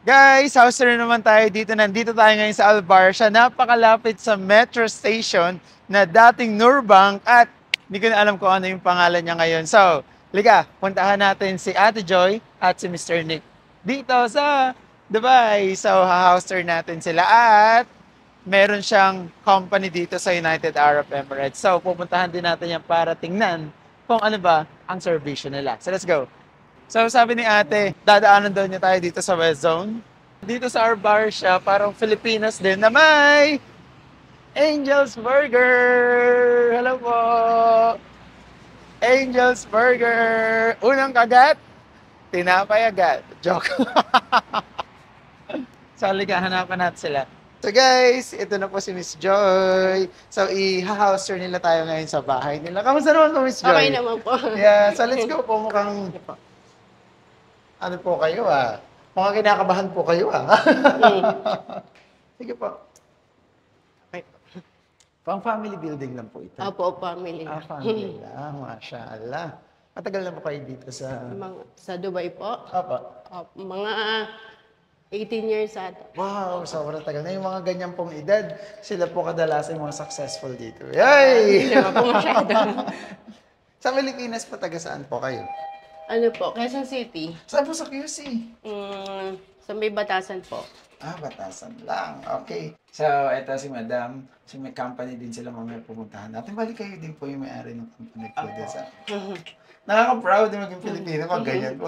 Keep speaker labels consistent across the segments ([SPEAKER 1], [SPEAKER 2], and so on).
[SPEAKER 1] Guys, house tour naman tayo dito. Nandito tayo ngayon sa Albarcia. Napakalapit sa metro station na dating Nurbank at hindi ko na alam kung ano yung pangalan niya ngayon. So, liga, puntahan natin si Ate Joy at si Mr. Nick dito sa Dubai. So, ha-house tour natin sila at meron siyang company dito sa United Arab Emirates. So, pupuntahan din natin yan para tingnan kung ano ba ang servisyo nila. So, let's go. So sabi ni ate, dadaanan daw niya tayo dito sa West Zone. Dito sa our bar siya, parang Filipinas din na may Angel's Burger! Hello po! Angel's Burger! Unang kagat, tinapay agad. Joke. So halika, hanapan natin sila. So guys, ito na po si Miss Joy. So i-house tour nila tayo ngayon sa bahay nila. Kamusta naman po Miss Joy?
[SPEAKER 2] Okay naman po.
[SPEAKER 1] Yeah, so let's go po. Mukhang ano po kayo mukhang kinakabahan po kayo Sige po. Okay. Pang family building lang po ito.
[SPEAKER 2] Opo, family.
[SPEAKER 1] Family lang. Mashallah. Matagal na po kayo dito sa...
[SPEAKER 2] Sa Dubai po.
[SPEAKER 1] Opo.
[SPEAKER 2] Mga 18 years ata.
[SPEAKER 1] Wow, sobrang tagal na. Yung mga ganyan pong edad, sila po kadalasan yung mga successful dito. Yay!
[SPEAKER 2] Hindi naman po masyado.
[SPEAKER 1] Sa Pilipinas po, taga saan po kayo?
[SPEAKER 2] Ano po, Quezon City.
[SPEAKER 1] Saan po sa QC?
[SPEAKER 2] Sa may Batasan po.
[SPEAKER 1] Batasan lang. Okay. So, eto si Madam. So, may company din sila mamaya pumuntahan natin. Balik kayo din po yung may-ari ng company po din sa... Nakaka-proud na maging Pilipino pag ganyan po.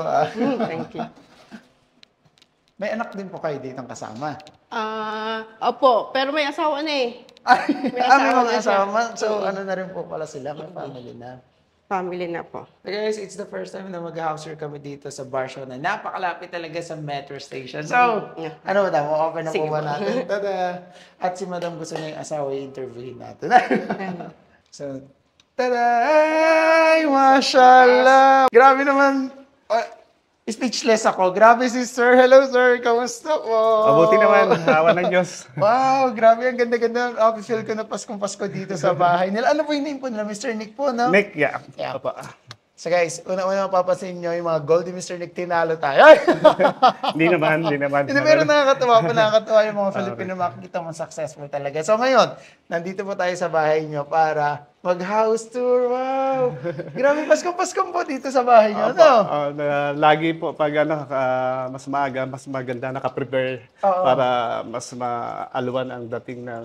[SPEAKER 2] Thank you.
[SPEAKER 1] May anak din po kayo dito kasama.
[SPEAKER 2] Opo, pero may asawa na eh.
[SPEAKER 1] May mga asawa. So, ano na rin po pala sila. May family na.
[SPEAKER 2] Family na po.
[SPEAKER 1] So guys, it's the first time na mag-house tour kami dito sa Barcelona. Na napakalapit talaga sa metro station. So, ano madam, open na po ba natin? Tada! At si madam gusto niya yung asawa i-interview natin. So, tada! Ay, mashallah! Grabe naman. Speechless ako. Grabe si sir. Hello sir, kamusta po?
[SPEAKER 3] Mabuti naman, awa ng Diyos.
[SPEAKER 1] Wow, grabe. Ang ganda-ganda. Feel ko na Paskong-Pasko dito sa bahay nila. Ano po yung name po nila? Mr. Nick po, no?
[SPEAKER 3] Nick, yeah.
[SPEAKER 1] Yeah.
[SPEAKER 3] Apa.
[SPEAKER 1] So guys, una-una mapapansin nyo yung mga gold ni Mr. Nick, tinalo tayo.
[SPEAKER 3] Hindi naman.
[SPEAKER 1] Hindi, pero nakakatawa yung mga Filipino makikita mo successful talaga. So ngayon, nandito po tayo sa bahay nyo para mag-house tour. Wow! Grabe, Paskong-Paskong po dito sa bahay nyo, no?
[SPEAKER 3] Lagi po pag mas maaga, mas maganda nakaprepare para mas maaluan ang dating ng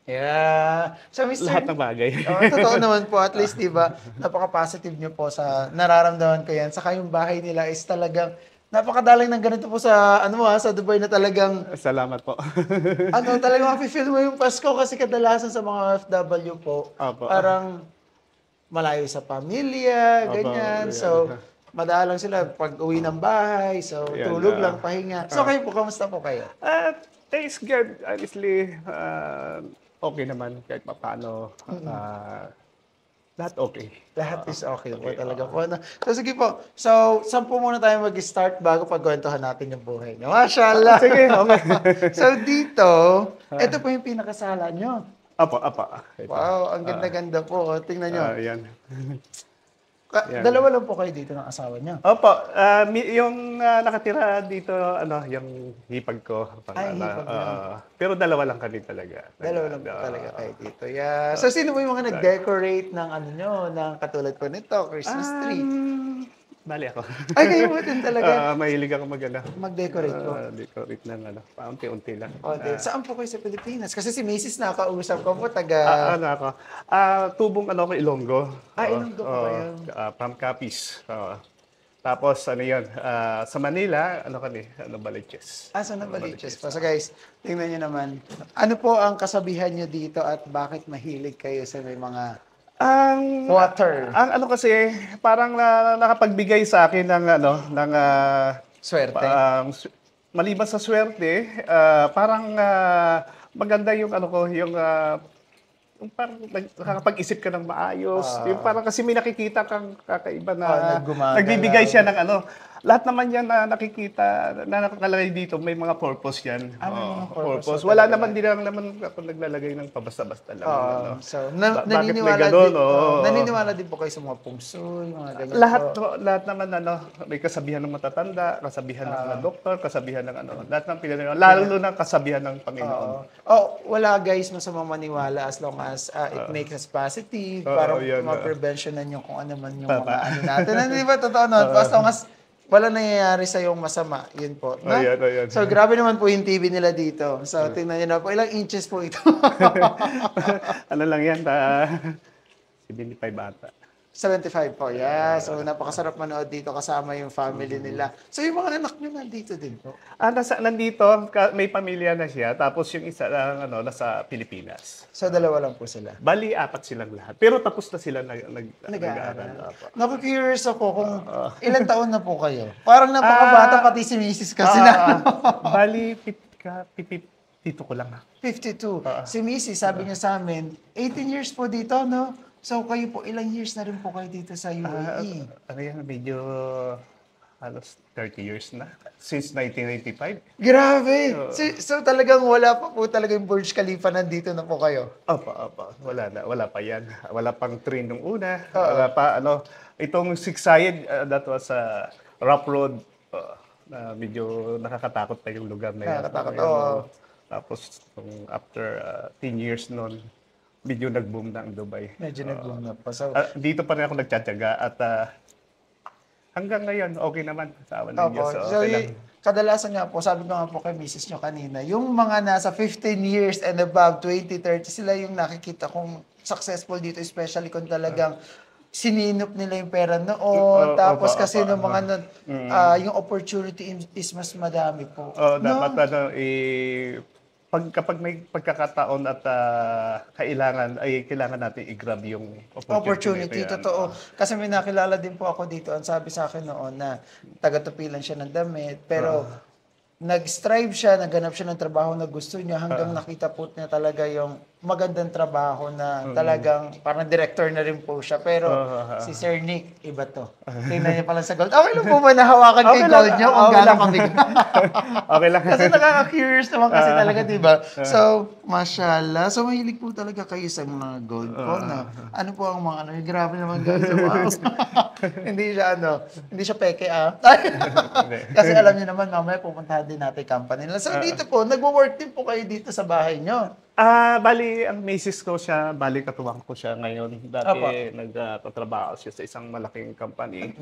[SPEAKER 1] Yeah. So Mr.
[SPEAKER 3] lahat ng bagay.
[SPEAKER 1] Totoo naman po, at least, di ba, napaka-positive nyo po sa nararamdaman ko yan. Saka yung bahay nila is talagang napakadalang ng ganito po sa, sa Dubai na talagang,
[SPEAKER 3] Salamat po.
[SPEAKER 1] talagang mafe-feel mo yung Pasko kasi kadalasan sa mga OFW po, parang malayo sa pamilya, ganyan. So, madalang sila pag uwi ng bahay, so tulog lang, pahinga. So, kayo po, kamusta po kayo?
[SPEAKER 3] Thanks God, honestly, okay naman kahit paano. Lahat okay.
[SPEAKER 1] Lahat is okay po talaga po. So sige po. So, saan po muna tayo mag-start bago pagkwentuhan natin yung buhay niyo? Mashallah!
[SPEAKER 3] Sige, okay.
[SPEAKER 1] So dito, ito po yung pinakasala nyo.
[SPEAKER 3] Apa. Ito.
[SPEAKER 1] Wow, ang ganda-ganda po. Tingnan nyo.
[SPEAKER 3] Yan.
[SPEAKER 1] Dalawa lang po kayo dito ng asawa niyo.
[SPEAKER 3] Opo, yung nakatira dito, yung hipag ko.
[SPEAKER 1] Hipag lang.
[SPEAKER 3] Pero dalawa lang kami talaga.
[SPEAKER 1] Dalawa lang po talaga kayo dito. Yeah. So, sino po yung mga nag-decorate ng ng katulad po nito, Christmas tree?
[SPEAKER 3] Bali ako.
[SPEAKER 1] Ay, kayo po din talaga.
[SPEAKER 3] Mahilig ako
[SPEAKER 1] Mag-decorate po.
[SPEAKER 3] Decorate ng paunti-unti lang.
[SPEAKER 1] Saan po kayo sa Pilipinas? Kasi si Macy's nakausap ko po, taga...
[SPEAKER 3] Tubong ko, Ilonggo.
[SPEAKER 1] Ilonggo po ba yun?
[SPEAKER 3] From Capiz. Tapos, sa Manila, Baliches.
[SPEAKER 1] Sa Baliches po. So guys, tingnan nyo naman. Ano po ang kasabihan nyo dito at bakit mahilig kayo sa may mga water?
[SPEAKER 3] Ang kasi, parang nakapagbigay sa akin ng
[SPEAKER 1] swerte.
[SPEAKER 3] Maliban sa swerte, parang maganda yung yung parang nakakapag-isip ka ng maayos. Yung parang kasi may nakikita kang kakaiba na nagbibigay siya ng lahat naman yan na nakikita, na nakalagay dito, may mga purpose yan.
[SPEAKER 1] May mga purpose
[SPEAKER 3] Wala
[SPEAKER 1] talaga.
[SPEAKER 3] naman, di lang naman ako naglalagay ng pabasta-basta lang. ano.
[SPEAKER 1] So,
[SPEAKER 3] Bakit may
[SPEAKER 1] naniniwala
[SPEAKER 3] ganun?
[SPEAKER 1] din,
[SPEAKER 3] Oo.
[SPEAKER 1] naniniwala din po kayo sa mga pungsoy, mga ganyan po.
[SPEAKER 3] Lahat naman may kasabihan ng matatanda, kasabihan ng mga doktor, kasabihan ng lahat ng pinaniniwala, lalo na kasabihan ng Panginoon.
[SPEAKER 1] Wala guys, masamang maniwala as long as it makes us positive para
[SPEAKER 3] yun,
[SPEAKER 1] ma-preventionan yung kung ano man yung mga ano natin. Hindi ba totoo no? As long as wala nangyayari sa yung masama, yun po. No?
[SPEAKER 3] Ayan.
[SPEAKER 1] So, grabe naman po yung TV nila dito. So, tingnan nyo na po. Ilang inches po ito?
[SPEAKER 3] Ano lang yan, 75 ata.
[SPEAKER 1] 75 po, yeah. So, napakasarap manood dito kasama yung family nila. So, yung mga anak nyo nandito din po.
[SPEAKER 3] Nandito, may pamilya na siya, tapos yung isa nasa Pilipinas.
[SPEAKER 1] So, dalawa lang po sila.
[SPEAKER 3] Bali, 4 silang lahat. Pero tapos na sila nag-aaral.
[SPEAKER 1] Naku-curious ako kung ilang taon na po kayo. Parang napakabata pati si Mrs. kasi na.
[SPEAKER 3] Bali, pito ko lang.
[SPEAKER 1] 52. Si Mrs. sabi niya sa amin, 18 years po dito, no? So, kayo po, ilang years na rin po kayo dito sa UAE?
[SPEAKER 3] Medyo halos 30 years na. Since 1995.
[SPEAKER 1] Grabe! So, talagang wala pa po talaga yung Burj Khalifa nandito na po kayo?
[SPEAKER 3] Opo. Wala pa yan. Wala pang train nung una. Wala pa, itong Six-Sayed, that was a rough road. Medyo nakakatakot pa yung lugar na yan.
[SPEAKER 1] Nakakatakot,
[SPEAKER 3] Tapos, after 10 years noon, medyo nag-boom na ang Dubai.
[SPEAKER 1] Medyo nag-boom na po. So,
[SPEAKER 3] dito pa rin ako nagtsatsaga at hanggang ngayon, okay naman sa awan ng Diyos.
[SPEAKER 1] So, kadalasan nga po, sabi ko nga po kay Mrs. nyo kanina, yung mga nasa 15 years and above, 20, 30, sila yung nakikita kong successful dito, especially kung talagang sininop nila yung pera noon. Tapos kasi ng mga nun, yung opportunity is mas madami po.
[SPEAKER 3] Dapat kapag may pagkakataon at kailangan natin i-grab yung opportunity.
[SPEAKER 1] Totoo. Kasi may nakilala din po ako dito. Ang sabi sa akin noon na taga-tupilan siya ng damit. Pero nag-strive siya, naghanap siya ng trabaho na gusto niya hanggang nakita po niya talaga yung magandang trabaho na talagang parang director na rin po siya. Pero si Sir Nick, iba to. Tingnan niya pala sa gold. Okay lang po ba nahawakan kay gold niyo kung gano'ng kabigat?
[SPEAKER 3] Okay lang.
[SPEAKER 1] Kasi nakaka-curious naman kasi talaga, di ba? So, mashallah. So, mahilig po talaga kayo sa mga gold po na ano po ang mga grabe naman guys. Wow. Hindi siya peke Kasi alam niyo naman, mamaya pupuntahan din natin company nila. So, dito po, nagwo-work din po kayo dito sa bahay niyo.
[SPEAKER 3] Bali, ang misis ko siya, katuwang ko siya ngayon. Dati nagtatrabaho siya sa isang malaking company.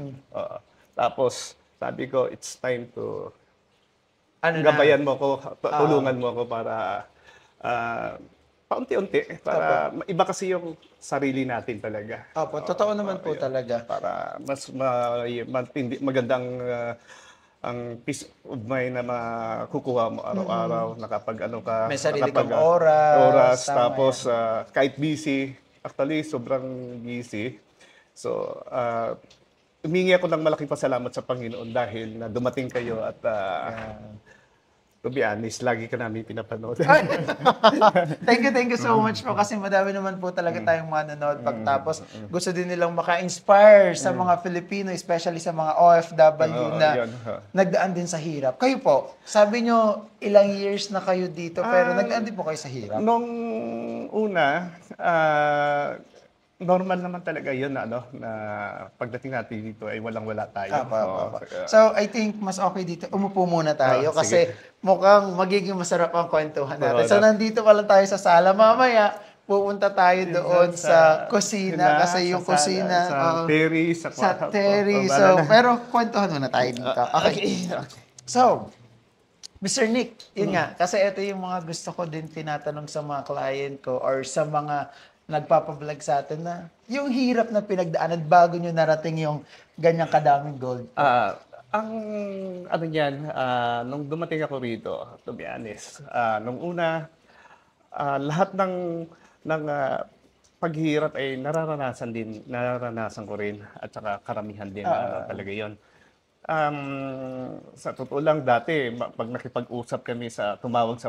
[SPEAKER 3] Tapos, sabi ko, it's time to gabayan mo ko, tulungan mo ko para paunti-unti. Para iba kasi yung sarili natin talaga.
[SPEAKER 1] Totoo naman po talaga.
[SPEAKER 3] Para mas magandang ang peace of mind na makukuha mo araw-araw na kapag ka.
[SPEAKER 1] May sarili kang oras.
[SPEAKER 3] Tapos kahit busy, actually sobrang busy. So, humingi ako ng malaking pasalamat sa Panginoon dahil na dumating kayo at to be honest, lagi ka namin pinapanood.
[SPEAKER 1] Thank you so much po kasi madami naman po talaga tayong manonood pagtapos gusto din nilang maka-inspire sa mga Filipino, especially sa mga OFW na nagdaan din sa hirap. Kayo po, sabi nyo ilang years na kayo dito pero nagdaan din po kayo sa hirap?
[SPEAKER 3] Nung una, normal naman talaga yun na pagdating natin dito ay walang-wala tayo.
[SPEAKER 1] So, I think mas okay dito. Umupo muna tayo kasi mukhang magiging masarap ang kwentuhan natin. So, nandito pala tayo sa sala. Mamaya, pupunta tayo doon sa kusina kasi yung kusina sa terrace. So, pero kwentuhan muna tayo dito. Okay. So, Mr. Nick, yun nga, kasi ito yung mga gusto ko din tinatanong sa mga client ko or sa mga nagpapablog sa atin na yung hirap na pinagdaanan bago nyo narating yung ganyang kadaming gold.
[SPEAKER 3] Ang ano niyan, nung dumating ako rito, to be honest, nung una, lahat ng paghihirap ay nararanasan ko rin at saka karamihan din talaga yon. Sa totoo lang dati, pag nakipag-usap kami tumawag sa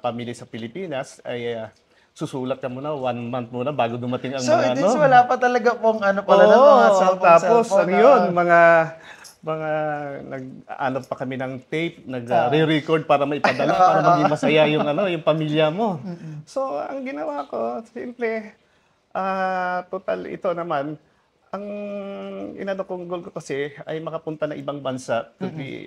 [SPEAKER 3] pamilya sa Pilipinas, ay susulat ka muna, 1 month muna bago dumating ang
[SPEAKER 1] so, wala pa talaga pong ng mga
[SPEAKER 3] tapos,
[SPEAKER 1] cellphone
[SPEAKER 3] yun, mga mga nag-ano pa kami ng tape, nag-re-record para maipadala para maging masaya yung yung pamilya mo. So, ang ginawa ko, simple, total ito naman, ang inano kong goal ko kasi ay makapunta ng ibang bansa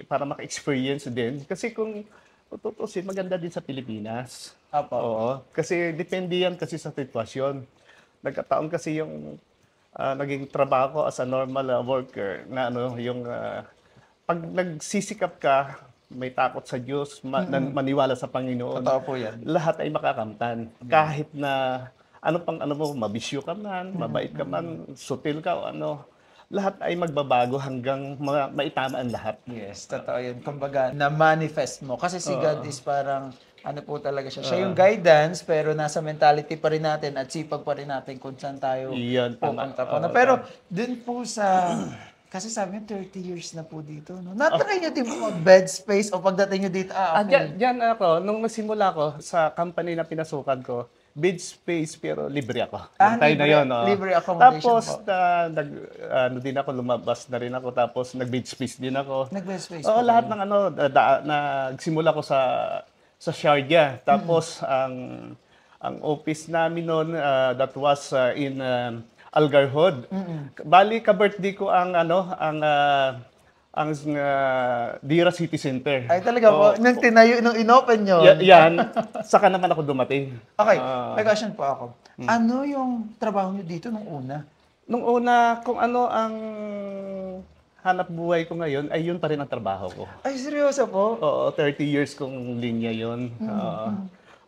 [SPEAKER 3] para maka-experience din. Kasi kung tutusin, maganda din sa Pilipinas.
[SPEAKER 1] Apo.
[SPEAKER 3] Oo. Kasi depende yan kasi sa sitwasyon. Nagkataon kasi yung naging trabaho ko as a normal worker na yung pag nagsisikap ka, may takot sa Diyos, maniwala sa Panginoon.
[SPEAKER 1] Totoo po yan.
[SPEAKER 3] Lahat ay makakamtan. Kahit na mabisyo ka man, mabait ka man, sutil ka o lahat ay magbabago hanggang maitama ang lahat.
[SPEAKER 1] Yes, totoo yun. Kumbaga, na-manifest mo. Kasi si God is parang, ano po talaga siya. Siya yung guidance, pero nasa mentality pa rin natin at sipag pa rin natin kung saan tayo
[SPEAKER 3] Iyan, tama.
[SPEAKER 1] pupunta po. Pero, dun po sa, kasi sabi niyo, 30 years na po dito. No? Natry niyo din po bed space o pagdating niyo dito, okay.
[SPEAKER 3] Diyan ako, nung nagsimula ko sa company na pinasukan ko, bed space pero libre ako. Yung time na yun.
[SPEAKER 1] Libre accommodation
[SPEAKER 3] tapos,
[SPEAKER 1] po.
[SPEAKER 3] din ako, lumabas na rin ako, tapos nag-bed space din ako.
[SPEAKER 1] Nag-bed space
[SPEAKER 3] Oo,
[SPEAKER 1] po
[SPEAKER 3] lahat
[SPEAKER 1] kayo.
[SPEAKER 3] ng nagsimula ko sa Sharjah. Tapos, ang office namin noon, that was in Al Garhoud. Bali, ka-birthday ko ang Dira City Center.
[SPEAKER 1] Ay, talaga po. Nung tinayo, nung inopen nyo.
[SPEAKER 3] Yan, saka naman ako dumating.
[SPEAKER 1] Okay, may question po ako. Ano yung trabaho nyo dito nung una?
[SPEAKER 3] Nung una, kung ano ang hanap buhay ko ngayon, ay yun pa rin ang trabaho ko.
[SPEAKER 1] Ay, seryoso po?
[SPEAKER 3] Oo, 30 years kong linya yun.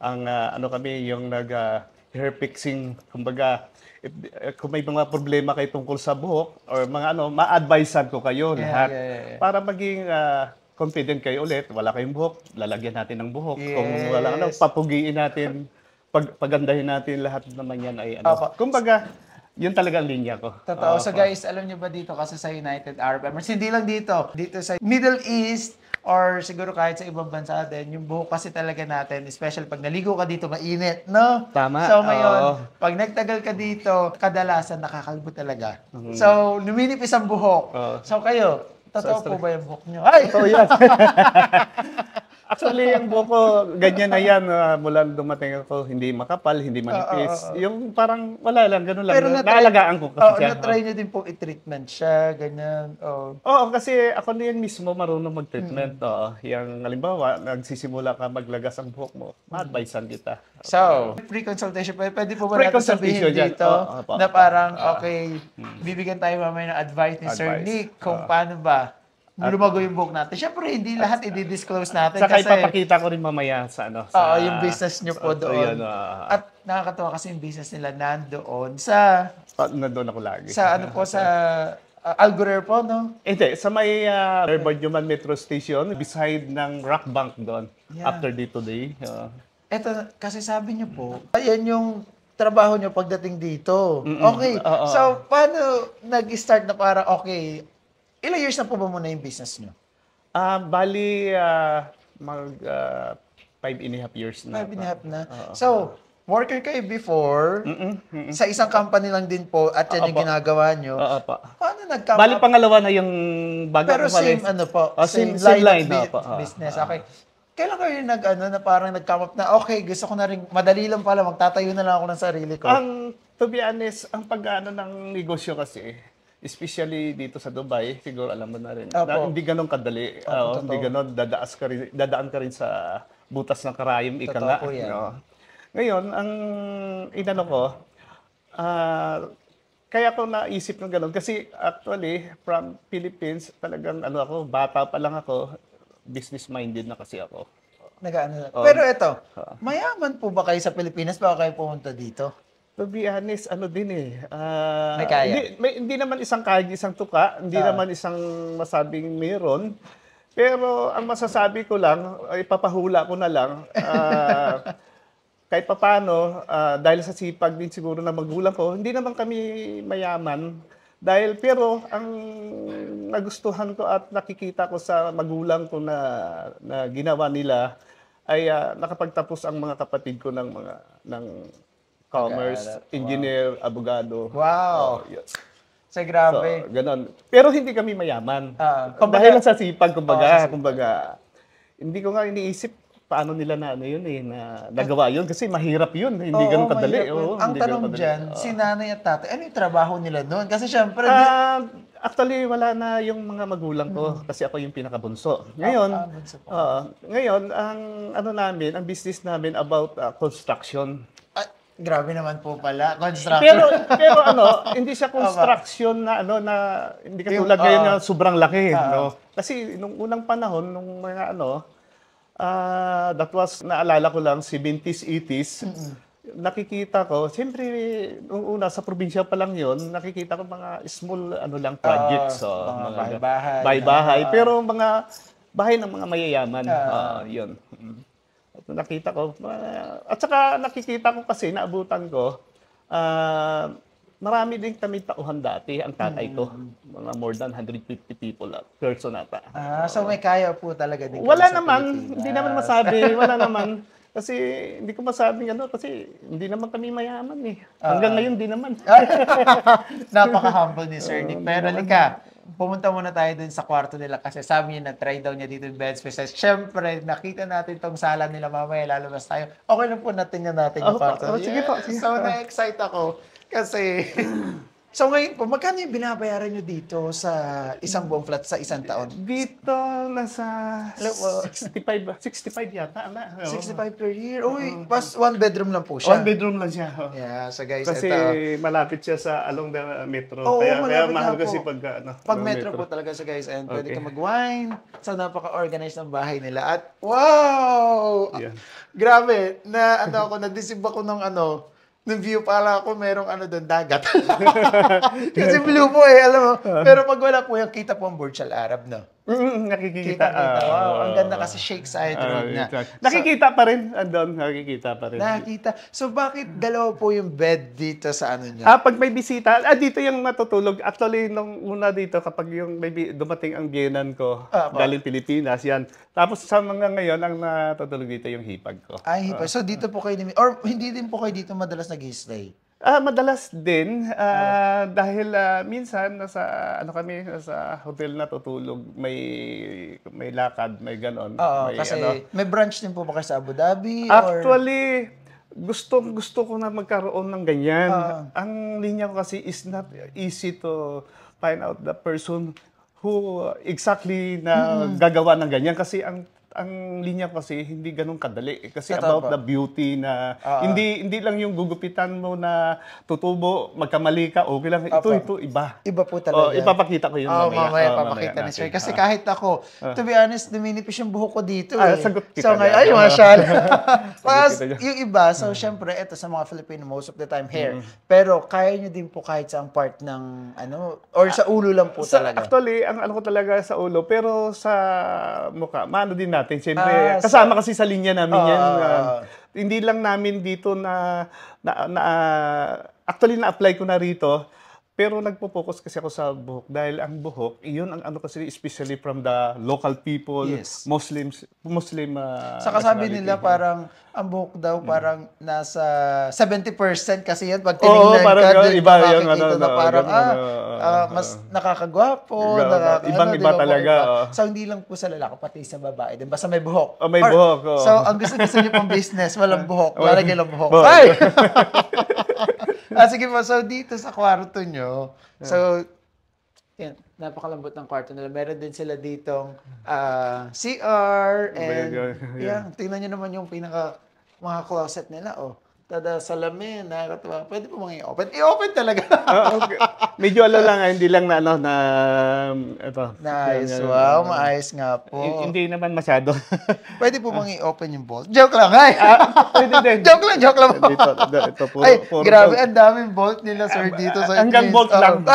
[SPEAKER 3] Kami, yung hair fixing, kumbaga, kung may mga problema kayo tungkol sa buhok, or mga ma-advisean ko kayo lahat.
[SPEAKER 1] Yeah.
[SPEAKER 3] Para maging confident kayo ulit, wala kayong buhok, lalagyan natin ng buhok.
[SPEAKER 1] Yes.
[SPEAKER 3] Kung wala papugiin natin, pagandahin natin lahat naman yan ay
[SPEAKER 1] Opo.
[SPEAKER 3] Kumbaga, yun talaga ang linya ko.
[SPEAKER 1] Totoo. So guys, alam niyo ba dito kasi sa United Arab Emirates, hindi lang dito sa Middle East, or siguro kahit sa ibang bansa din, yung buhok kasi talaga natin, especially pag naligo ka dito, mainit, no?
[SPEAKER 3] Tama.
[SPEAKER 1] So ngayon,
[SPEAKER 3] Oo.
[SPEAKER 1] pag nagtagal ka dito, kadalasan nakakalbo talaga. So, numinipis ang buhok.
[SPEAKER 3] Oo.
[SPEAKER 1] So kayo, totoo po ba yung buhok nyo? Ay!
[SPEAKER 3] So, yan. Actually, yung buhok ko, ganyan na yan. Mula dumating ako, hindi makapal, hindi manipis. Yung parang wala lang, ganun lang.
[SPEAKER 1] Pero
[SPEAKER 3] Naalagaan ko kasi siya.
[SPEAKER 1] na-try nyo din po i-treatment siya, ganyan.
[SPEAKER 3] Oo, kasi ako na yan mismo marunong mag-treatment. Yung halimbawa, nagsisimula ka maglagas ang buhok mo, ma-advisean kita.
[SPEAKER 1] So, pre-consultation, pwede po ba natin
[SPEAKER 3] Pre-consultation
[SPEAKER 1] sabihin
[SPEAKER 3] yan.
[SPEAKER 1] dito
[SPEAKER 3] Oo,
[SPEAKER 1] na parang, okay, bibigyan tayo mamaya ng advice ni Sir
[SPEAKER 3] Advice.
[SPEAKER 1] Nick kung paano ba lumago yung buhok natin. Siyempre, hindi lahat i-disclose natin
[SPEAKER 3] Saka
[SPEAKER 1] kasi
[SPEAKER 3] ipapakita ko rin mamaya sa
[SPEAKER 1] yung business nyo po doon.
[SPEAKER 3] Yun,
[SPEAKER 1] At nakakatawa kasi yung business nila nandoon sa
[SPEAKER 3] na doon ako lagi.
[SPEAKER 1] sa Alguer po, no?
[SPEAKER 3] Hindi, sa may Human Metro Station, beside ng Rock Bank doon,
[SPEAKER 1] Yeah.
[SPEAKER 3] after day to day.
[SPEAKER 1] Eto, kasi sabi niyo po, ayan yung trabaho niyo pagdating dito. Okay.
[SPEAKER 3] Oo.
[SPEAKER 1] So, paano nag-start na para, okay, ilang years na po ba muna yung business niyo?
[SPEAKER 3] Bali, 5.5 years na.
[SPEAKER 1] 5.5 na. So, worker kayo before, sa isang company lang din po, at yan yung ginagawa niyo.
[SPEAKER 3] Oo pa.
[SPEAKER 1] Paano nag-come
[SPEAKER 3] Bali,
[SPEAKER 1] up?
[SPEAKER 3] pangalawa na yung bago
[SPEAKER 1] Pero
[SPEAKER 3] ko umalis.
[SPEAKER 1] same ano po,
[SPEAKER 3] Same
[SPEAKER 1] of
[SPEAKER 3] line,
[SPEAKER 1] business. Okay. Kailan kayo na parang nag-come up na, okay, gusto ko na rin, madali lang pala, magtatayo na lang ako ng sarili ko.
[SPEAKER 3] To be honest, ang pag-ano ng negosyo kasi, especially dito sa Dubai, siguro alam mo na rin,
[SPEAKER 1] Opo.
[SPEAKER 3] hindi ganun kadali.
[SPEAKER 1] Opo,
[SPEAKER 3] Hindi
[SPEAKER 1] totoo.
[SPEAKER 3] ganun, dadaan ka rin sa butas ng karayom, ika
[SPEAKER 1] Totoo
[SPEAKER 3] nga.
[SPEAKER 1] po yan.
[SPEAKER 3] No? Ngayon, ang inano ko, kaya ko naisip ng ganun, kasi actually, from Philippines, talagang bata pa lang ako, business-minded na kasi ako.
[SPEAKER 1] Nag-ano. Pero ito, mayaman po ba kayo sa Pilipinas bago kayo pumunta dito?
[SPEAKER 3] To be honest,
[SPEAKER 1] May kaya?
[SPEAKER 3] Hindi naman isang kaya, isang tuka, hindi naman isang masabing meron. Pero ang masasabi ko lang, ipapahula ko na lang, kahit papano, dahil sa sipag din siguro na magulang ko, hindi naman kami mayaman. Pero ang nagustuhan ko at nakikita ko sa magulang ko na ginawa nila ay nakapagtapos ang mga kapatid ko ng commerce, engineer, abogado.
[SPEAKER 1] Wow!
[SPEAKER 3] Yes.
[SPEAKER 1] So,
[SPEAKER 3] So,
[SPEAKER 1] grabe.
[SPEAKER 3] ganon. Pero hindi kami mayaman.
[SPEAKER 1] Kumbaga-
[SPEAKER 3] Dahil lang sa sipag, kumbaga,
[SPEAKER 1] sa sipag.
[SPEAKER 3] kumbaga, hindi ko nga iniisip paano nila na ano yun na nagawa yun kasi mahirap yun, hindi ganun kadali.
[SPEAKER 1] mahirap yun.
[SPEAKER 3] Oo,
[SPEAKER 1] Ang
[SPEAKER 3] hindi
[SPEAKER 1] tanong
[SPEAKER 3] ganun kadali.
[SPEAKER 1] dyan, si nanay at tatay, ano yung trabaho nila noon? Kasi syempre,
[SPEAKER 3] Actually, wala na yung mga magulang ko kasi ako yung pinakabunso. Ngayon,
[SPEAKER 1] bunso po.
[SPEAKER 3] ngayon ang ano namin, ang business namin about construction.
[SPEAKER 1] grabe naman po pala, construction.
[SPEAKER 3] Pero ano, hindi siya construction na ano na hindi katulad ngayon na sobrang laki, no. Kasi nung unang panahon nung mga ano, that was naalala ko lang 70s, 80s. Nakikita ko, siyempre nung una sa probinsya pa lang 'yon, nakikita ko mga small ano lang projects,
[SPEAKER 1] mga bahay-bahay.
[SPEAKER 3] bahay-bahay, pero mga bahay ng mga mayayaman, 'yon. At nakita ko, at saka nakikita ko kasi, naabutan ko, marami din kami tauhan dati, ang tatay ko. Mga more than 150 people, person ata.
[SPEAKER 1] So may kaya po talaga din
[SPEAKER 3] Wala
[SPEAKER 1] kayo sa
[SPEAKER 3] naman,
[SPEAKER 1] Pilipinas.
[SPEAKER 3] hindi naman masabi, wala naman. Kasi hindi ko masabing ano, kasi hindi naman kami mayaman eh. Hanggang ngayon, di naman.
[SPEAKER 1] Napaka-humble ni Sir Nick. Pero Lika, pumunta muna tayo dun sa kwarto nila kasi sabi niya na-try daw niya dito yung bed space. Siyempre, nakita natin tong sala nila mamaya, lalabas tayo. Okay lang po natin yung kwarto.
[SPEAKER 3] sige po, sige.
[SPEAKER 1] So, na-excite ako kasi... So ngayon po, magkano yung binabayaran nyo dito sa isang buong flat sa isang taon?
[SPEAKER 3] Dito, nasa 65 yata.
[SPEAKER 1] 65 per year? Uy, pas one bedroom lang po siya.
[SPEAKER 3] One bedroom lang siya.
[SPEAKER 1] Yeah, so guys,
[SPEAKER 3] Kasi
[SPEAKER 1] ito.
[SPEAKER 3] malapit siya sa along the metro.
[SPEAKER 1] Oo,
[SPEAKER 3] kaya
[SPEAKER 1] malapit
[SPEAKER 3] mahal
[SPEAKER 1] nga
[SPEAKER 3] kasi
[SPEAKER 1] po.
[SPEAKER 3] pag ano,
[SPEAKER 1] Pag
[SPEAKER 3] along
[SPEAKER 1] metro po talaga siya guys, and pwede ka mag-wine. So napaka-organized ng bahay nila. At wow!
[SPEAKER 3] Yeah.
[SPEAKER 1] Grabe, na ano ako, na-deceive ako ng view para ako merong doon, dagat. Kasi blue po alam mo. Pero pag wala po yung kita po ang Burj Al Arab, no?
[SPEAKER 3] Nakikita.
[SPEAKER 1] Wow, ang ganda kasi Sheikh Zayed Road na.
[SPEAKER 3] Nakikita pa rin. Andun, nakikita pa rin.
[SPEAKER 1] Nakita. So bakit dalawa po yung bed dito sa ano niya?
[SPEAKER 3] Pag may bisita, dito yung matutulog. Actually, nung una dito, kapag yung dumating ang biyenan ko, galing Pilipinas, yan. Tapos sa mga ngayon, ang natutulog dito yung hipag ko.
[SPEAKER 1] Ay, so dito po kayo, or hindi din po kayo dito madalas nag-stay?
[SPEAKER 3] Madalas din dahil minsan nasa kami sa hotel na tutulog, may lakad, may ganon.
[SPEAKER 1] Oo, kasi may branch din po ba kayo sa Abu Dhabi?
[SPEAKER 3] Actually, gusto ko na magkaroon ng ganyan. Ang linya ko kasi is not easy to find out the person who exactly na gagawa ng ganyan kasi ang linya kasi hindi ganun kadali kasi about the beauty na hindi lang yung gugupitan mo na tutubo, magkamali ka, okay lang. Ito iba.
[SPEAKER 1] Iba po talaga.
[SPEAKER 3] Ipapakita ko yun
[SPEAKER 1] mamaya papakita ni Sir. Kasi kahit ako, to be honest, duminipis yung buhok ko dito.
[SPEAKER 3] Sagot kita.
[SPEAKER 1] So ngayon, ay, masyadong. Tapos yung iba, so syempre, ito sa mga Filipino, most of the time hair. Pero kaya nyo din po kahit sa part ng, or sa ulo lang po talaga.
[SPEAKER 3] Actually, ang ko talaga sa ulo, pero sa mukha, maano din natin. Siyempre, kasama kasi sa linya namin yan. Hindi lang namin dito actually na-apply ko na rito, pero nagpo-focus kasi ako sa buhok dahil ang buhok, iyon ang kasi especially from the local people, Muslim
[SPEAKER 1] Saka sabi nila parang ang buhok daw parang nasa 70% kasi yan pag tinignan ka,
[SPEAKER 3] iba yung
[SPEAKER 1] na parang mas nakakagwapo,
[SPEAKER 3] ibang-iba talaga.
[SPEAKER 1] So hindi lang po sa lalaki, pati sa babae din. Basta may buhok.
[SPEAKER 3] May buhok.
[SPEAKER 1] So ang gusto niyo pang business, walang buhok. Lalagay lang buhok. Ay! Sige po, so dito sa kwarto nyo, so, yan, napakalambot ng kwarto nila. Meron din sila ditong CR, and yan, tingnan nyo naman yung mga closet nila, tada salamin, nakakatawa. Pwede po mga i-open. I-open talaga.
[SPEAKER 3] Okay. Medyo lang, hindi lang na ito.
[SPEAKER 1] Nice. Wow, maayos nga po.
[SPEAKER 3] Hindi naman masyado.
[SPEAKER 1] Pwede po mga i-open yung bolt. Joke lang, ay!
[SPEAKER 3] Pwede din.
[SPEAKER 1] Joke lang po.
[SPEAKER 3] Ito, puro
[SPEAKER 1] grabe, ang daming bolt nila, sir, dito sa
[SPEAKER 3] hanggang bolt lang.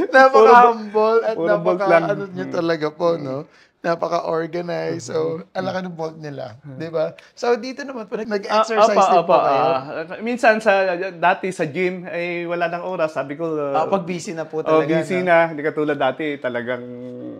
[SPEAKER 1] Napaka-humble at
[SPEAKER 3] puro bolt lang.
[SPEAKER 1] nyo talaga po, no? Napaka-organized. So, ang laki ng bolt nila. Di ba? So, dito naman po, nag-exercise din po kayo.
[SPEAKER 3] Minsan, dati sa gym, ay wala nang oras. Sabi ko,
[SPEAKER 1] pag busy na po talaga.
[SPEAKER 3] busy na. Hindi katulad dati, talagang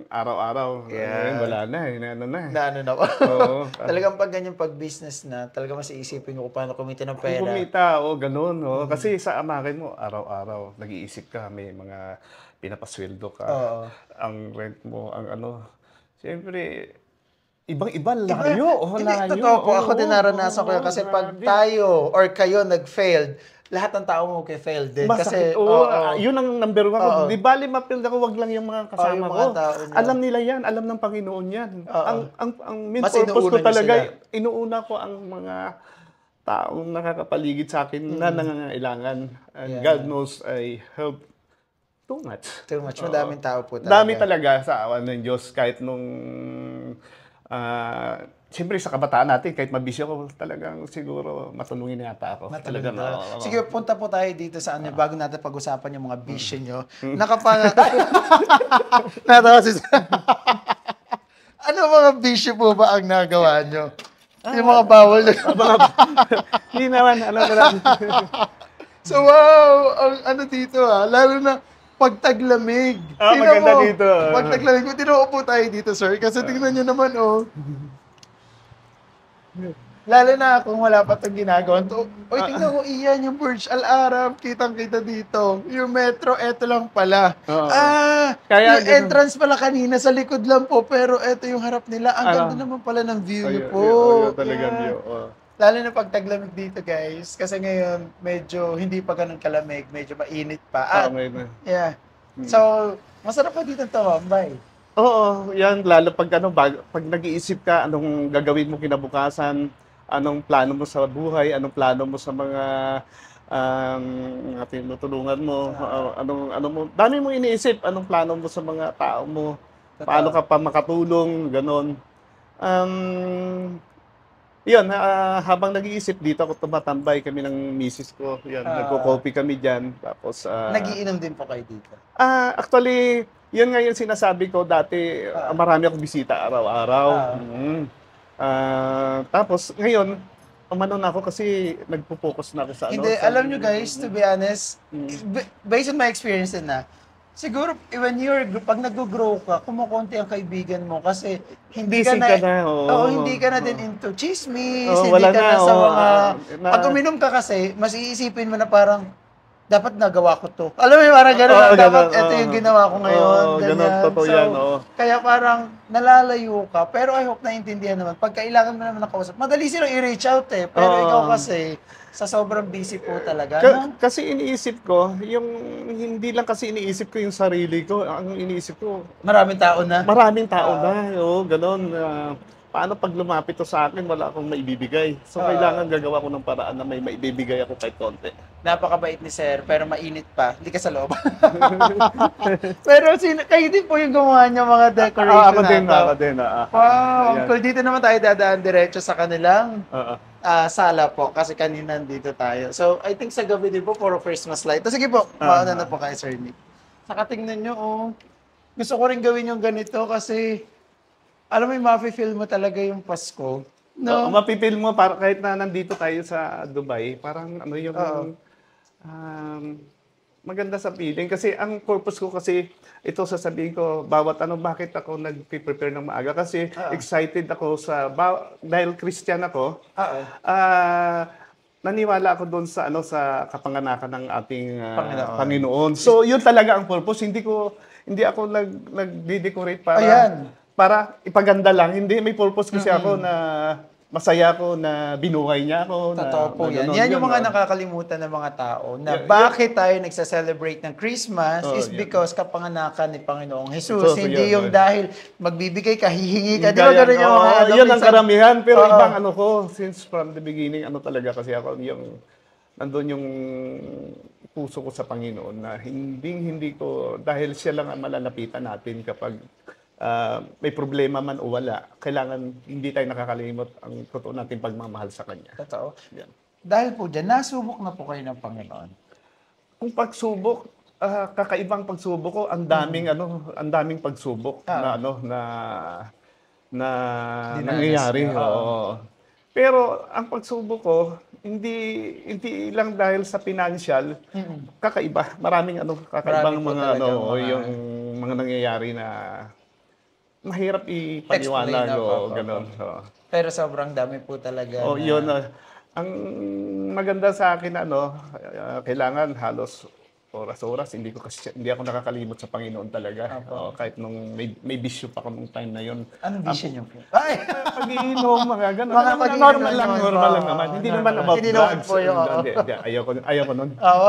[SPEAKER 3] araw-araw.
[SPEAKER 1] Yeah.
[SPEAKER 3] Ngayon, wala na. Ano na.
[SPEAKER 1] Na ano na po.
[SPEAKER 3] Oo.
[SPEAKER 1] Talagang pag ganyan pag business na, talagang mas iisipin ko kung paano kumita ng pera.
[SPEAKER 3] Kumita, ganun. Kasi sa amakin mo, araw-araw, nag-iisip ka, may mga pinapasweldo ka.
[SPEAKER 1] Oo.
[SPEAKER 3] Ang rent mo, ang ano. Siyempre, ibang-iba, layo.
[SPEAKER 1] Hindi,
[SPEAKER 3] Layo.
[SPEAKER 1] totoo po. Ako
[SPEAKER 3] Oo,
[SPEAKER 1] din naranasan ko yun.
[SPEAKER 3] oo,
[SPEAKER 1] Kasi pag
[SPEAKER 3] grabe.
[SPEAKER 1] tayo or kayo nag-failed, lahat ng tao mo failed din. Kasi,
[SPEAKER 3] Masakit. Yun ang number one ko.
[SPEAKER 1] Oo.
[SPEAKER 3] Di bali ma-failed ako, wag lang yung mga kasama
[SPEAKER 1] yung
[SPEAKER 3] ko.
[SPEAKER 1] mga tao niya.
[SPEAKER 3] Alam nila yan, alam ng Panginoon yan.
[SPEAKER 1] Oo.
[SPEAKER 3] Ang main
[SPEAKER 1] Mas
[SPEAKER 3] purpose
[SPEAKER 1] inuuna
[SPEAKER 3] ko
[SPEAKER 1] niyo
[SPEAKER 3] talaga,
[SPEAKER 1] sila.
[SPEAKER 3] inuuna ko ang mga taong nakakapaligid sa akin na nangangailangan. And
[SPEAKER 1] Yeah.
[SPEAKER 3] God knows I help too much.
[SPEAKER 1] too much. Madaming tao po talaga.
[SPEAKER 3] Dami talaga sa awan ng Diyos kahit nung siyempre sa kabataan natin, kahit mabisyo ko, talagang siguro matulungin yata ako. Talagang, oo.
[SPEAKER 1] Sige, punta po tayo dito sa ano, bago natin pag-usapan yung mga bisyo nyo. Nakapanga... Natawa si Ano mga bisyo po ba ang nagawa nyo? Yung mga bawal na...
[SPEAKER 3] Hindi naman, ano na lang.
[SPEAKER 1] So wow! Ang ano dito lalo na pagtaglamig. Tingnan
[SPEAKER 3] maganda
[SPEAKER 1] mo,
[SPEAKER 3] dito.
[SPEAKER 1] Pagtaglamig. Kung tinuupo tayo dito, sir, kasi tingnan nyo naman, Lalo na kung wala pa itong ginagawa. Oy, tingnan mo, iyan yung Burj Al Arab. Kitang-kita dito. Yung metro, eto lang pala.
[SPEAKER 3] Oo.
[SPEAKER 1] Yung
[SPEAKER 3] Kaya ganun.
[SPEAKER 1] entrance pala kanina, sa likod lang po. Pero eto yung harap nila. Ang ganda naman pala ng view nyo po.
[SPEAKER 3] Ayun, talagang
[SPEAKER 1] Yeah.
[SPEAKER 3] view.
[SPEAKER 1] Lalo na pag taglamig dito, guys. Kasi ngayon, medyo hindi pa ganun kalamig. Medyo mainit pa. At, yeah. So, masarap pa dito tumambay.
[SPEAKER 3] Oo, yan. Lalo pag, pag nag-iisip ka, anong gagawin mo kinabukasan, anong plano mo sa buhay, anong plano mo sa mga tinutulungan mo, ano mo, dami mo iniisip, anong plano mo sa mga tao mo, paano ka pa makatulong, ganon. Yun, habang nag-iisip dito ako tumatambay kami ng misis ko. Yan, nagko-coffee kami diyan. Tapos
[SPEAKER 1] Nagiinom din po kayo dito.
[SPEAKER 3] actually, yun nga yung sinasabi ko dati, marami akong bisita araw-araw. Tapos ngayon, umano na ako kasi nagpo-focus na ako sa
[SPEAKER 1] Hindi, alam nyo guys, to be honest, based on my experience din siguro when pag nag-grow ka, kumukonti ang kaibigan mo kasi hindi ka
[SPEAKER 3] Busy
[SPEAKER 1] na,
[SPEAKER 3] ka na, oo.
[SPEAKER 1] hindi ka na din into chismis,
[SPEAKER 3] Oo,
[SPEAKER 1] hindi
[SPEAKER 3] wala
[SPEAKER 1] ka na
[SPEAKER 3] na,
[SPEAKER 1] sa
[SPEAKER 3] oo,
[SPEAKER 1] mga, pag uminom ka kasi, mas iisipin mo na parang, dapat nagawa ko to. Alam mo yung parang gano'n, dapat ito yung ginawa ko ngayon.
[SPEAKER 3] Ganun, totoo yan,
[SPEAKER 1] Kaya parang nalalayo ka, pero I hope naintindihan naman. Pag kailangan mo naman nakausap, madali silang i-reach out pero ikaw kasi, sa sobrang busy po talaga.
[SPEAKER 3] Kasi iniisip ko, hindi lang kasi iniisip ko yung sarili ko, ang iniisip ko,
[SPEAKER 1] Maraming tao na.
[SPEAKER 3] maraming tao na, gano'n. Paano pag lumapit to sa akin, wala akong maibibigay. So, kailangan gagawa ko ng paraan na may maibibigay ako kahit konti.
[SPEAKER 1] Napakabait ni Sir, pero mainit pa. Hindi ka sa loob. Pero kayo din po yung gumawa niya mga decoration
[SPEAKER 3] Ako din.
[SPEAKER 1] Wow, cool. Dito naman tayo dadaan diretso sa kanilang sala po. Kasi kanina dito tayo. So, I think sa gabi din po, puro Christmas light. So, sige po, mauna na po kayo, Sir Nick. Saka tingnan nyo, gusto ko rin gawin yung ganito kasi alam mo, mafe-feel mo talaga yung Pasko. No?
[SPEAKER 3] Mapipil mo, para kahit na nandito tayo sa Dubai, parang maganda sa feeling. Kasi ang purpose ko kasi, ito sasabihin ko, bakit ako nag-prepare ng maaga. Kasi excited ako dahil Christian ako, naniwala ako doon sa kapanganakan ng ating Panginoon. So, yun talaga ang purpose. Hindi ako nag-decorate para ipaganda lang. Hindi, may purpose kasi ako na masaya ako na binuhay niya ako.
[SPEAKER 1] Totoo po yan. Yan yung mga nakakalimutan ng mga tao na bakit tayo nagsa-celebrate ng Christmas is because kapanganakan ni Panginoong Jesus. Hindi yung dahil magbibigay ka, hihingi ka. Di ba ganun yung mga
[SPEAKER 3] yun ang karamihan. Pero ibang since from the beginning, talaga kasi ako nandun yung puso ko sa Panginoon na hindi ko, dahil siya lang ang malalapitan natin kapag may problema man o wala, kailangan hindi tayo nakakalimot ang totoo natin pagmamahal sa Kanya.
[SPEAKER 1] Totoo. Yan. Dahil po dyan, nasubok na po kayo ng Panginoon.
[SPEAKER 3] Kung pagsubok, kakaibang pagsubok ko, ang daming pagsubok na nangyayari. Pero ang pagsubok ko, hindi lang dahil sa financial, kakaiba. Maraming kakaibang yung mga nangyayari na mahirap ipaliwanag
[SPEAKER 1] Explain,
[SPEAKER 3] o
[SPEAKER 1] opo.
[SPEAKER 3] gano'n. Oo.
[SPEAKER 1] Pero sobrang dami po talaga
[SPEAKER 3] Oh,
[SPEAKER 1] na...
[SPEAKER 3] yun. Ang maganda sa akin, kailangan halos oras-oras. Hindi ako nakakalimot sa Panginoon talaga.
[SPEAKER 1] Opo.
[SPEAKER 3] Kahit nung may bisyo pa ako nung time na yun.
[SPEAKER 1] Anong vision niyo po? Ay!
[SPEAKER 3] Pag-iinom, mga gano'n.
[SPEAKER 1] Mga
[SPEAKER 3] Normal
[SPEAKER 1] pag-iinom
[SPEAKER 3] lang,
[SPEAKER 1] naman
[SPEAKER 3] normal
[SPEAKER 1] po.
[SPEAKER 3] lang naman. Hindi naman
[SPEAKER 1] Normal.
[SPEAKER 3] about
[SPEAKER 1] Hindi naman
[SPEAKER 3] drugs.
[SPEAKER 1] po yun, oo.
[SPEAKER 3] Hindi, ayoko nun.
[SPEAKER 1] Oo.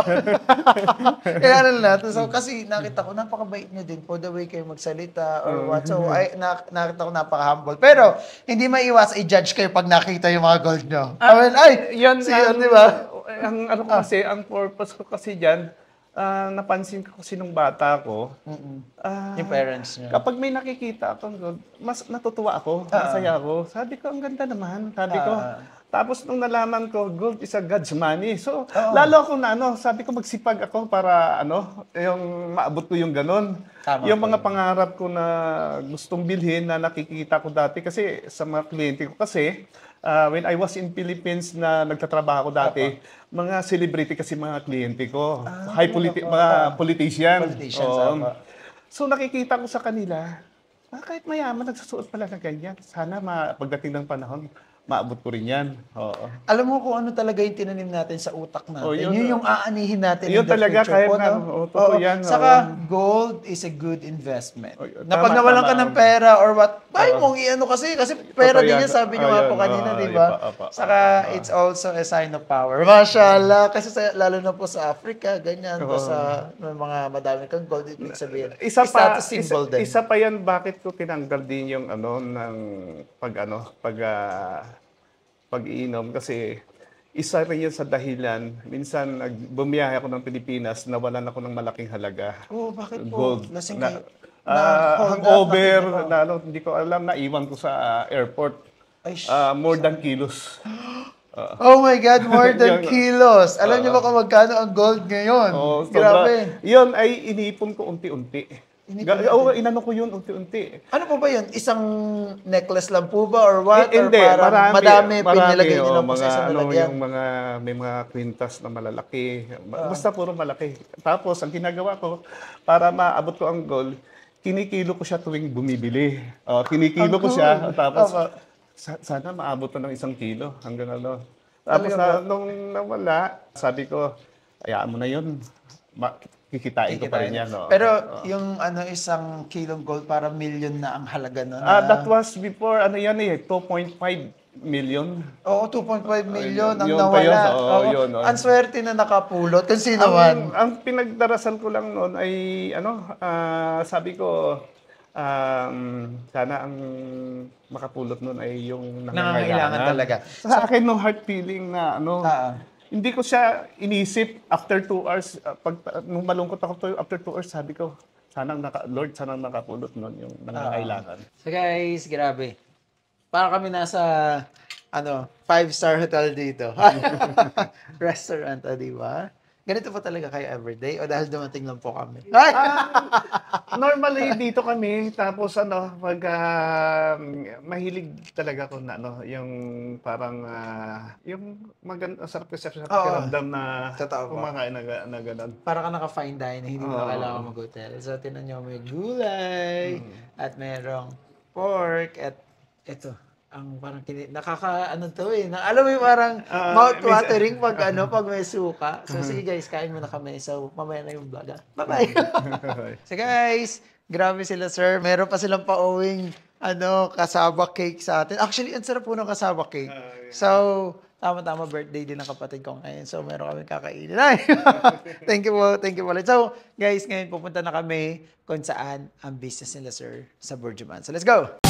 [SPEAKER 1] Kaya ano natin. So, kasi nakita ko, napakabait niyo din po the way kayo magsalita or what. So, nakita ko napaka-humble. Pero, hindi maiwas i-judge kayo pag nakita yung mga gold niyo. I mean, ay!
[SPEAKER 3] Yan,
[SPEAKER 1] Siya, di ba?
[SPEAKER 3] Ang ano ko kasi, ang purpose ko kasi dyan, napansin ko kasi nung bata ko,
[SPEAKER 1] Yung parents niyo.
[SPEAKER 3] kapag may nakikita akong gold, mas natutuwa ako, masaya ako. Sabi ko, ang ganda naman. Sabi ko, tapos nung nalaman ko, gold is a God's money. So, lalo ako na sabi ko magsipag ako para yung maabot ko yung ganun.
[SPEAKER 1] Tama
[SPEAKER 3] Yung
[SPEAKER 1] po
[SPEAKER 3] mga
[SPEAKER 1] yun.
[SPEAKER 3] pangarap ko na gustong bilhin na nakikita ko dati kasi sa mga kliyente ko kasi, when I was in Philippines na nagtatrabaho ko dati, mga celebrity kasi mga kliyente ko. Mga politician.
[SPEAKER 1] Politicians,
[SPEAKER 3] Oo.
[SPEAKER 1] apa.
[SPEAKER 3] So nakikita ko sa kanila, kahit mayaman, nagsusuot pala ng ganyan. Sana pagdating ng panahon, maabot ko rin yan. Oo.
[SPEAKER 1] Alam mo kung ano talaga yung tinanim natin sa utak natin.
[SPEAKER 3] Oh, yun,
[SPEAKER 1] yun yung aanihin natin
[SPEAKER 3] yun
[SPEAKER 1] in the
[SPEAKER 3] talaga,
[SPEAKER 1] future
[SPEAKER 3] kahit
[SPEAKER 1] po,
[SPEAKER 3] na,
[SPEAKER 1] no?
[SPEAKER 3] totoo yan,
[SPEAKER 1] Saka, gold is a good investment.
[SPEAKER 3] Oh, yun.
[SPEAKER 1] Na pag
[SPEAKER 3] Tama,
[SPEAKER 1] nawalan ka
[SPEAKER 3] tama.
[SPEAKER 1] ng pera or what, ay mong i-ano kasi pera
[SPEAKER 3] Totoo
[SPEAKER 1] din
[SPEAKER 3] yan.
[SPEAKER 1] yan, sabi niyo nga po
[SPEAKER 3] Ayun,
[SPEAKER 1] kanina, di
[SPEAKER 3] yun
[SPEAKER 1] ba?
[SPEAKER 3] pa, apa.
[SPEAKER 1] Saka, it's also a sign of power. Mashallah. Kasi lalo na po sa Africa, ganyan. Po sa may mga madami kang gold, ibig sabihin. Status symbol din.
[SPEAKER 3] Isa pa yan, bakit ko tinanggal din yung ng pag-iinom kasi isa rin yun sa dahilan. Minsan, bumiyahe ako ng Pilipinas, nawalan ako ng malaking halaga.
[SPEAKER 1] Oh, bakit po?
[SPEAKER 3] Gold.
[SPEAKER 1] Lasing kayo.
[SPEAKER 3] Hangover, hindi ko alam, naiwan ko sa airport.
[SPEAKER 1] Ay,
[SPEAKER 3] More than kilos.
[SPEAKER 1] oh my God, more than
[SPEAKER 3] Yung-
[SPEAKER 1] kilos. Alam niyo ba kung magkano ang gold ngayon?
[SPEAKER 3] Oh,
[SPEAKER 1] Grabe.
[SPEAKER 3] Yun ay inipon ko unti-unti. Inano ko yun unti-unti.
[SPEAKER 1] Ano po ba yun? Isang necklace lang po ba or what?
[SPEAKER 3] Hindi,
[SPEAKER 1] or parang madami pinilagay niyo lang po
[SPEAKER 3] mga,
[SPEAKER 1] sa isang lalagyan?
[SPEAKER 3] yung may mga kwintas na malalaki. Basta puro malaki. Tapos, ang ginagawa ko, para maabot ko ang goal, kinikilo ko siya tuwing bumibili. Kinikilo ko siya. Tapos, sana maabot na ng 1 kilo hanggang ano. Tapos, nung nawala, sabi ko, hayaan mo na yun. Kikitain ko pa rin yan. No?
[SPEAKER 1] Pero yung isang kilong gold, para million na ang halaga nun.
[SPEAKER 3] That was before, 2.5 million.
[SPEAKER 1] Oo, 2.5 million ang
[SPEAKER 3] Yun pa yun,
[SPEAKER 1] nawala.
[SPEAKER 3] oo, yun, oo.
[SPEAKER 1] Ang swerte na nakapulot. Kung sino man.
[SPEAKER 3] Ang pinagdarasal ko lang noon ay, sabi ko, sana ang makapulot noon ay yung
[SPEAKER 1] Nangangailangan talaga.
[SPEAKER 3] Sa akin, no heart feeling na, hindi ko siya inisip after 2 hours. Nung malungkot ako, after 2 hours, sabi ko, Lord, sana nakapulot noon yung nangangailangan.
[SPEAKER 1] So guys, grabe. Para kami nasa 5-star hotel dito. Restaurant, di ba? Ganito po talaga kayo everyday o dahil dumating lang po kami?
[SPEAKER 3] Normally dito kami, tapos pag mahilig talaga ako na yung parang yung maganda sarap kasi sa pakiramdam na kumakain na gano'n.
[SPEAKER 1] Para ka naka-fine dining, hindi mo na kailangan mag-hotel. So, tinan nyo, may gulay, at merong pork, at ito, ang parang alam mo yung parang mouth-watering pag may suka. So, sige guys, kain muna kami. So, mamaya na yung vlog. Bye-bye! So guys, grabe sila sir. Meron pa silang pauwing kasaba cake sa atin. Actually, ang sarap po ng kasaba cake. So, tama-tama birthday din ng kapatid ko ngayon. So, meron kami kakainin. Thank you po ulit. So, guys, ngayon pupunta na kami kung saan ang business nila sir sa Burjuman. So, let's go!